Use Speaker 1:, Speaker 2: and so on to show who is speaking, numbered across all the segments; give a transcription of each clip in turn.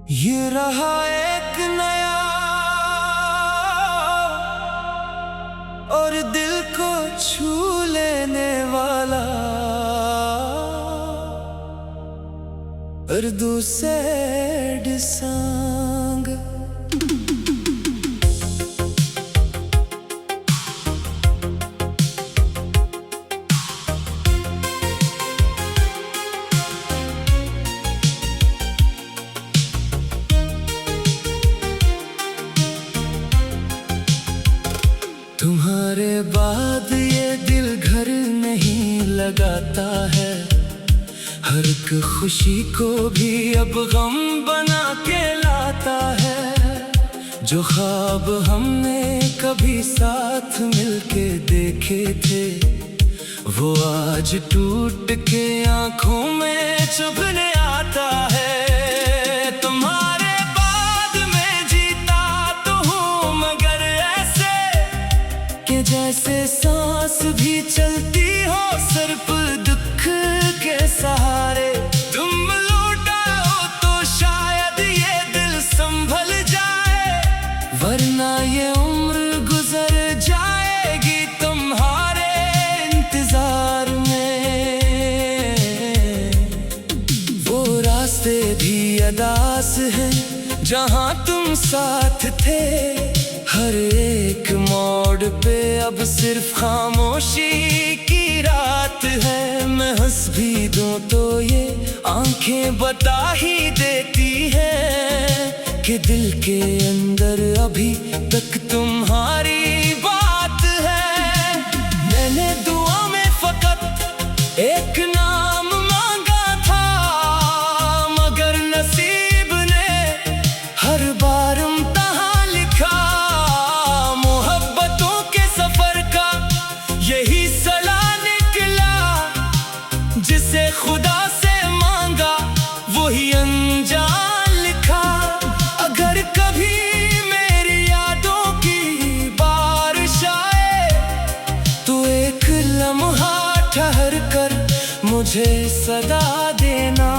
Speaker 1: ये रहा एक नया और दिल को छू लेने वाला उर्दू सैड सॉन्ग। तुम्हारे बाद ये दिल घर नहीं लगाता है, हर एक खुशी को भी अब गम बना के लाता है। जो ख्वाब हमने कभी साथ मिलके देखे थे, वो आज टूट के आंखों में चुभने आता है। तुम्हारे बाद में जीता तो हूँ, मगर ऐसे कि जैसे सांस भी चलती हो सर पर दुख के सहारे। तुम लौटाओ तो शायद ये दिल संभल जाए, वरना ये उम्र गुजर जाएगी तुम्हारे इंतजार में। वो रास्ते भी अदास हैं जहाँ तुम साथ थे, हर एक मोड़ पे अब सिर्फ खामोशी की रात है। मैं हंस भी दूं तो ये आंखें बता ही देती हैं कि दिल के अंदर अभी तक तुम्हारी बात है। मैंने दुआ में फकत एक नाम मांगा था, मगर नसीब ने हर बार इम्तिहान लिखा। मोहब्बतों के सफर का यही सला निकला, जिसे खुदा से मांगा वही अनजान लिखा। अगर कभी मेरी यादों की बारिश आए, तो एक लम्हा ठहर कर मुझे सदा देना।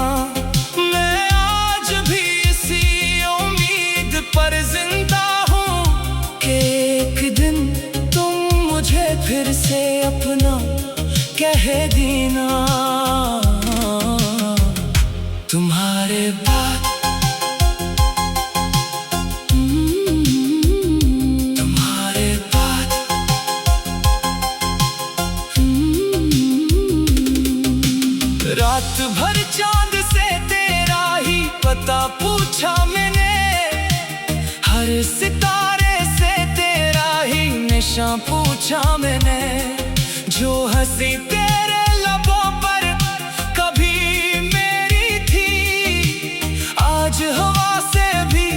Speaker 1: मैं आज भी इसी उम्मीद पर जिंदा हूँ कि एक दिन तुम मुझे फिर से अपना कह देना। तुम्हारे बाद तुम्हारे बाद रात भर चांद से तेरा ही पता पूछा मैंने, हर सितारे से तेरा ही निशान पूछा मैंने। जो हंसी तेरे लबों पर कभी मेरी थी, आज हवा से भी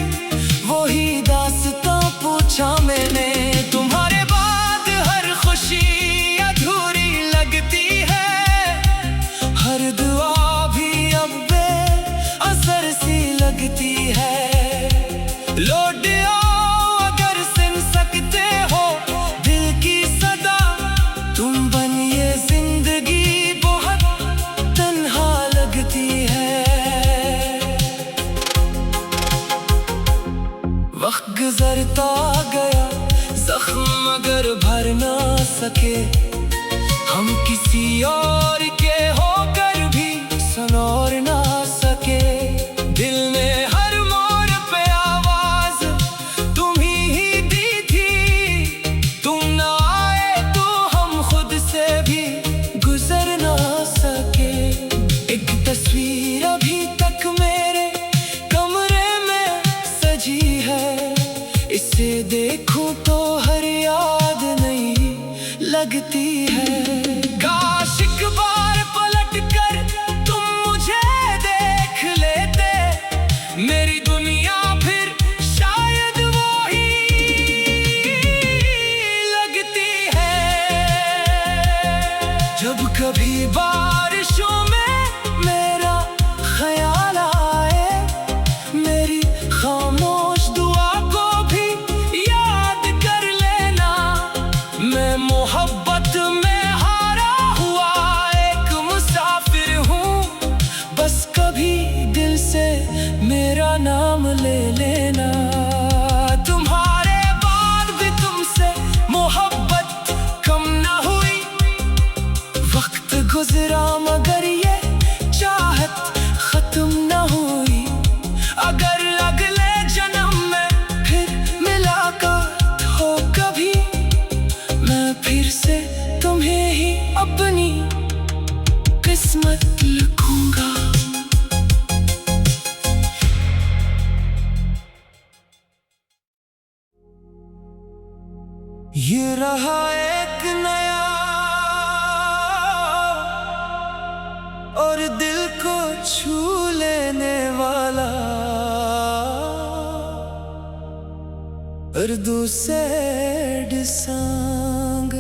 Speaker 1: वही दास्तां पूछा मैंने। तुम्हारे बाद हर खुशी अधूरी लगती है, हर दुआ भी अब बेअसर सी लगती है। लौट आओ अगर सुन सकते हो दिल की सदा, तुम बनिए जिंदगी बहुत तन्हा लगती है। वक्त गुजरता गया, जख्म मगर भर ना सके। हम किसी और के होकर भी सुनोर ना सके। दिल ने हर मोड़ पे आवाज तुम्ही ही दी थी, तुम ना आए तो हम खुद से भी गुजर ना सके। एक तस्वीर अभी तक मेरे कमरे में सजी है, इसे देखूं तो हर याद नहीं लगती है। काश एक बार पलट कर तुम मुझे देख लेते, मेरी दुनिया फिर शायद वो ही लगती है। जब कभी बारिशों में मेरा ख्याल आए, मेरी खामोश दुआ को भी याद कर लेना। मैं मोहब्बत में हारा हुआ एक मुसाफिर हूँ, बस कभी दिल से मेरा नाम ले लेना। तुम्हारे बाद भी तुमसे मोहब्बत कम ना हुई। वक्त गुजरा मगर ये चाहत खत्म ना हुई। अगर अगले जन्म में फिर मुलाकात हो कभी, मैं फिर से तुम्हें ही अपनी किस्मत लिखूंगा। ये रहा एक नया और दिल को छू लेने वाला उर्दू सैड सॉन्ग।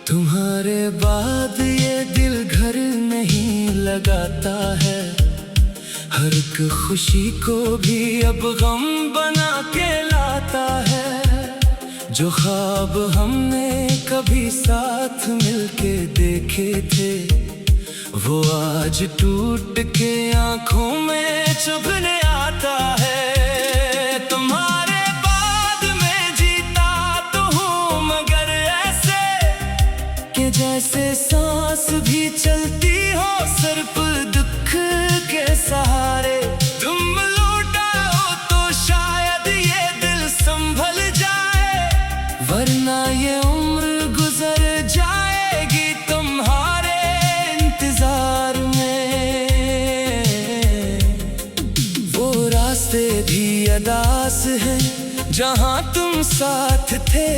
Speaker 1: तुम्हारे बाद ये दिल घर नहीं लगाता है। हर एक खुशी को भी अब गम बना के लाता है। जो ख्वाब हमने कभी साथ मिलके देखे थे, वो आज टूट के आंखों में चुभने आता है। तुम्हारे बाद में जीता तो हूँ मगर ऐसे कि जैसे सांस भी चलती हो सिर्फ दुख के सहारे। तुम लौटाओ तो शायद ये दिल संभल जाए, वरना ये उम्र गुजर जाएगी तुम्हारे इंतजार में। वो रास्ते भी अदास हैं जहाँ तुम साथ थे।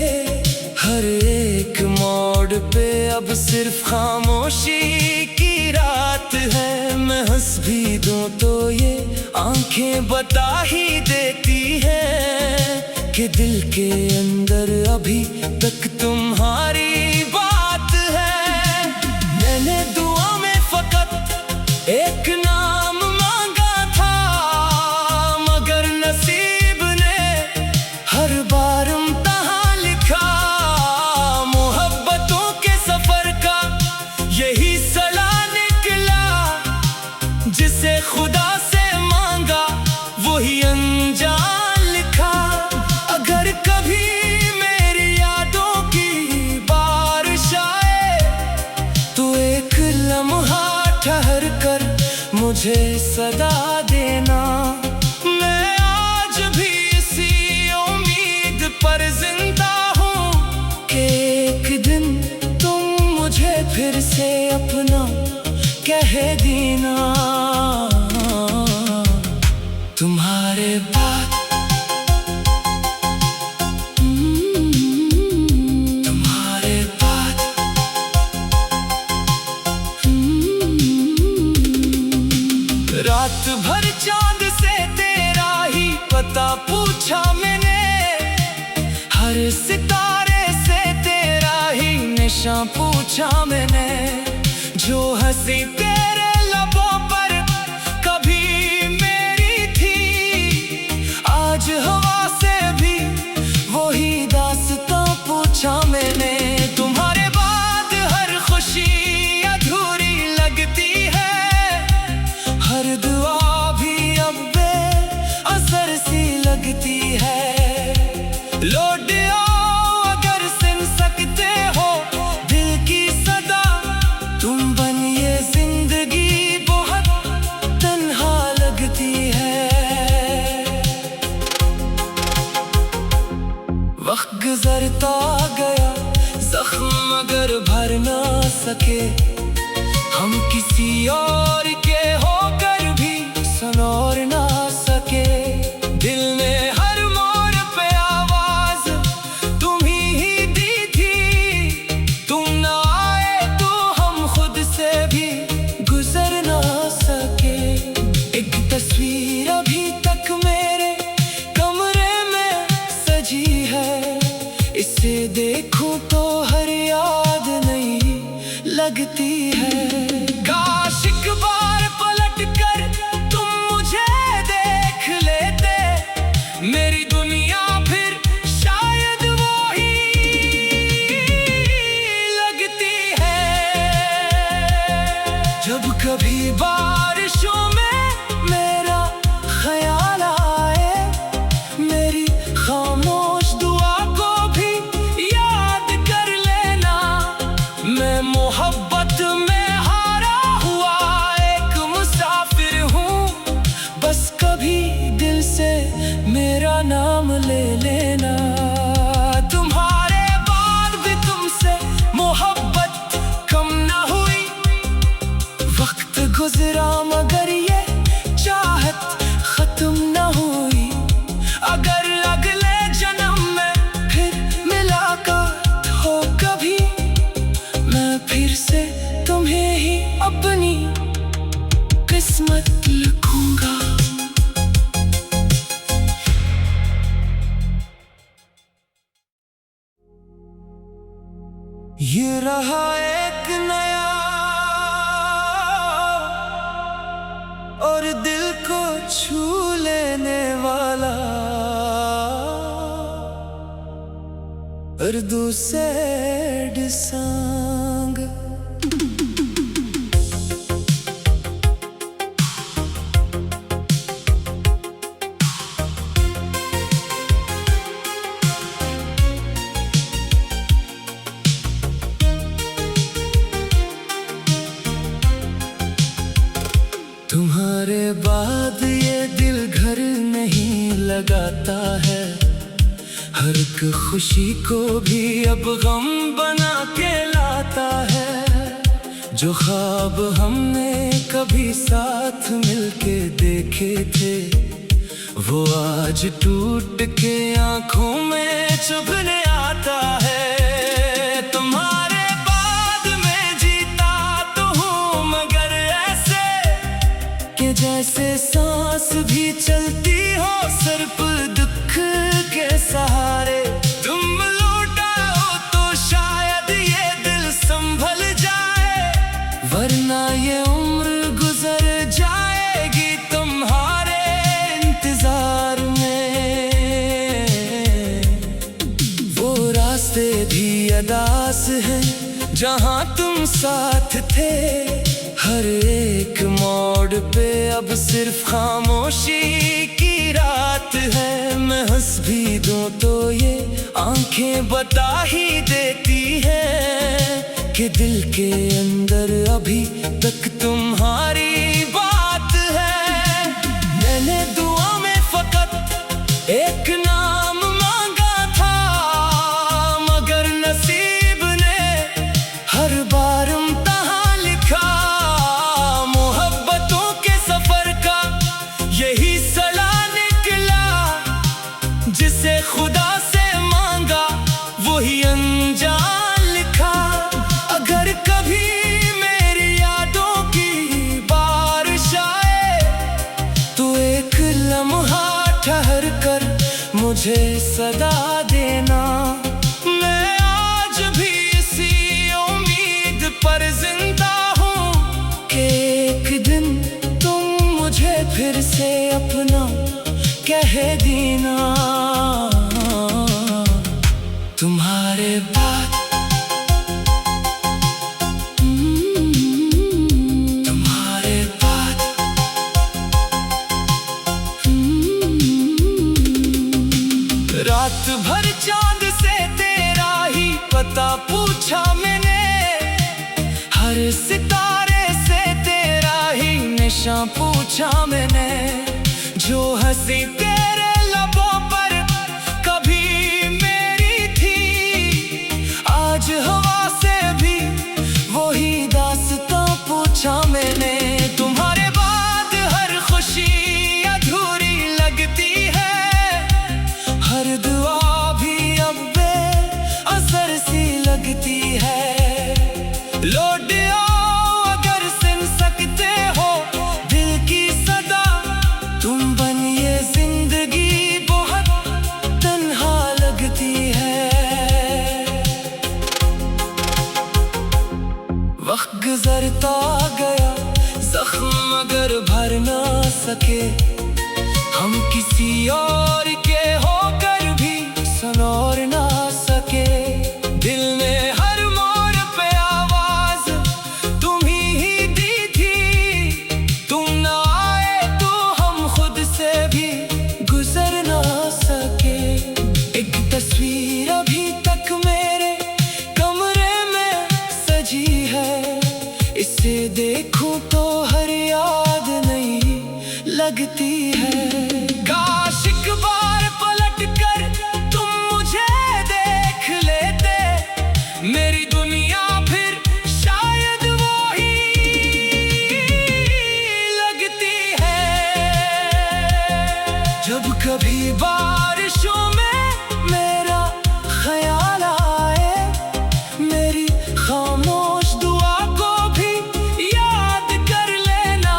Speaker 1: हर एक मोड़ पे अब सिर्फ खामोशी की रात है। मैं हंस भी दूं तो ये आंखें बता ही देती हैं कि दिल के अंदर अभी तक तुम्हारी बात है। मैंने दुआ में फकत एक नाम मांगा था, मगर नसीब ने हर बार इम्तिहान लिखा। मोहब्बतों के सफर का यही सला निकला, जिसे खुदा से मांगा वही अनजान लिखा। अगर कभी मेरी यादों की बारिश आए तो एक लम्हा ठहर कर मुझे सदा देना। मैं आज भी इसी उम्मीद पर जिंदा हूँ कि एक दिन तुम मुझे फिर से अपना कह देना। तुम्हारे बाद तुम्हारे बाद रात भर चांद से तेरा ही पता पूछा मैंने। हर सितारे से तेरा ही निशान पूछा मैंने। जो हंसी तेरे लबों पर कभी मेरी थी, आज हवा से भी वही दास्तां पूछा मैंने। तुम्हारे बाद हर खुशी अधूरी लगती है, हर दुआ भी अब बेअसर सी लगती है। लौट आओ अगर सुन सकते हो दिल की सदा, तुम बनिए जिंदगी बहुत तन्हा लगती है। वक्त गुजरता गया जख्म मगर भर ना सके। हम किसी और के होकर भी सुनोर ना सके। दिल ने हर मोड़ पे आवाज तुम्ही ही दी थी। तुम ना आए तो हम खुद से भी गुजर ना सके। एक तस्वीर अभी तक मेरे कमरे में सजी है, इसे देखूं तो हर याद नहीं लगती है। कभी बारिशों में मेरा ख्याल आए, मेरी खामोश दुआ को भी याद कर लेना। मैं मोहब्बत में हारा हुआ एक मुसाफिर हूँ, बस कभी दिल से मेरा नाम ले लेना। तुम्हारे बाद भी तुमसे मोहब्बत कम ना हुई, वक्त गुजरा मगर ये चाहत खत्म ना हुई। अगर अगले जन्म में फिर मुलाकात हो कभी, मैं फिर से तुम्हें ही अपनी किस्मत लिखूंगा। ये रहा एक नया और दिल को छू लेने वाला उर्दू सैड सॉन्ग। तुम्हारे बाद ये दिल घर नहीं लगाता है, हर एक खुशी को भी अब गम बना के लाता है। जो ख्वाब हमने कभी साथ मिलके देखे थे, वो आज टूट के आंखों में चुभने आता है। तुम्हारे बाद में जीता तो हूँ मगर ऐसे कि जैसे सांस भी चलती हो सर पर दुख के सहारे। तुम लौटाओ तो शायद ये दिल संभल जाए, वरना ये उम्र गुजर जाएगी तुम्हारे इंतजार में। वो रास्ते भी अदास हैं जहाँ तुम साथ थे, हर एक मोड़ पे अब सिर्फ खामोशी की रात है। मैं हंस भी दूं तो ये आंखें बता ही देती हैं कि दिल के अंदर अभी तक तुम्हारी बात है। मैंने दुआ में फकत एक नाम मांगा था, मगर नसीब ने हर बार इम्तिहान लिखा। मोहब्बतों के सफर का यही सला निकला, जिसे खुदा से मांगा वही अनजान लिखा। अगर कभी मेरी यादों की बारिश आए, तो एक लम्हा ठहर कर मुझे सदा देना। मैं आज भी इसी उम्मीद पर जिंदा हूँ कि एक दिन तुम मुझे फिर से अपना कह देना। तुम्हारे बाद तुम्हारे बाद रात भर चांद से तेरा ही पता पूछा मैंने, हर सितारे से तेरा ही निशान पूछा मैंने। जो हंसी तेरे लबों पर कभी मेरी थी, आज हवा से भी वही दास्तां पूछा मैंने। तुम्हारे बाद हर खुशी अधूरी लगती है, हर दुआ भी अब बेअसर सी लगती है। लौट आओ अगर सुन सकते हो दिल की सदा, तुम बनिए जिंदगी बहुत तन्हा लगती है। वक्त गुजरता गया जख्म मगर भर ना सके, हम किसी और के होकर भी सनोर ना सके। दिल ने हर मोड़ पे आवाज तुम्ही ही दी थी, से देखूं तो हर याद नहीं लगती है। काश एक बार पलट कर तुम मुझे देख लेते, मेरी दुनिया फिर शायद वो ही लगती है। जब कभी बारिशों में मेरा ख्याल आए, मेरी खामोश दुआ को भी याद कर लेना।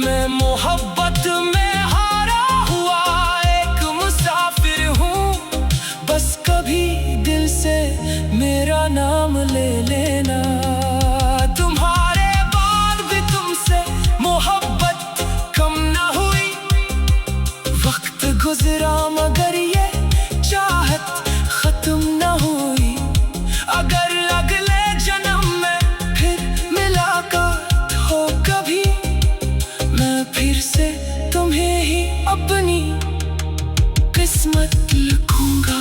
Speaker 1: मैं मोहब्बत में हारा हुआ एक मुसाफिर हूँ, बस कभी दिल से मेरा नाम ले लेना। तुम्हारे बाद भी तुमसे मोहब्बत कम न हुई, वक्त गुजरा मगर ये चाहत खत्म न हुई। अगर अगले जन्म में फिर मुलाकात हो कभी, मैं फिर से तुम्हें ही अपनी किस्मत लिखूंगा।